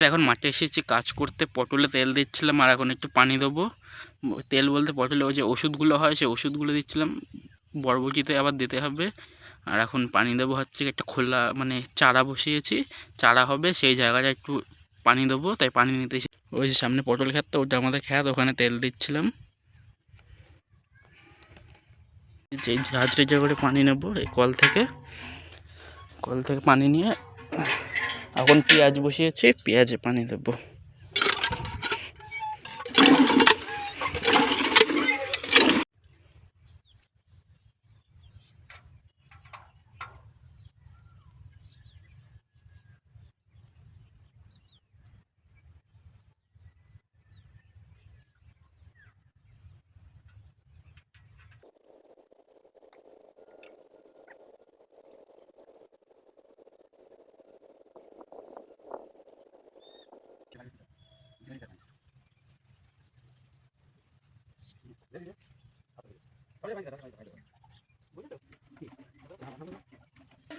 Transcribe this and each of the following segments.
এখন মাঠে এসেছি কাজ করতে, পটলে তেল দিচ্ছিলাম আর এখন একটু পানি দেবো। তেল বলতে পটলে ওই যে ওষুধগুলো হয় সেই ওষুধগুলো দিচ্ছিলাম, বরবটিতে আবার দিতে হবে। আর এখন পানি দেবো হচ্ছে একটা খোলা মানে চারা বসিয়েছি, চারা হবে সেই জায়গাটা একটু পানি দেবো, তাই পানি নিতে এসে ওই যে সামনে পটল ক্ষেত, ওটা আমাদের ক্ষেত, ওখানে তেল দিচ্ছিলাম। যে ঝাঁঝরিতে করে পানি নেবো এই কল থেকে পানি নিয়ে এখন পেঁয়াজ বসিয়েছি, পেঁয়াজে পানি দেবো।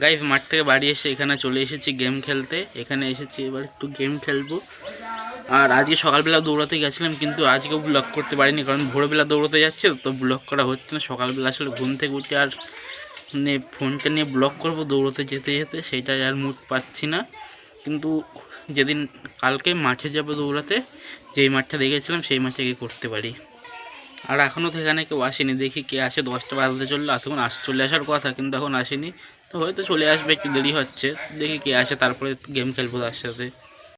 গাইস মাঠ থেকে বাড়ি এসে এখানে চলে এসেছি গেম খেলতে, এখানে এসেছি এবার একটু গেম খেলবো। আর আজকে সকালবেলা দৌড়াতে গেছিলাম, কিন্তু আজকেও ব্লগ করতে পারিনি কারণ ভোরবেলা দৌড়াতে যাচ্ছে তো ব্লগ করা হচ্ছে না। সকালবেলা আসলে ঘুম থেকে উঠে আর মানে ফোনটা নিয়ে ব্লগ করবো দৌড়াতে যেতে যেতে, সেইটাই আর মুড পাচ্ছি না। কিন্তু যেদিন কালকে মাঠে যাবো দৌড়াতে, যেই মাঠটা দেখেছিলাম সেই মাঠে গিয়ে করতে পারি। আর এখনও তো এখানে কেউ আসেনি, দেখি কে আসে। 10টা বাজতে চললো, এখন চলে আসার কথা কিন্তু এখন আসেনি, তো হয়তো চলে আসবে, একটু দেরি হচ্ছে। দেখি কে আসে, তারপরে গেম খেলবো তার সাথে।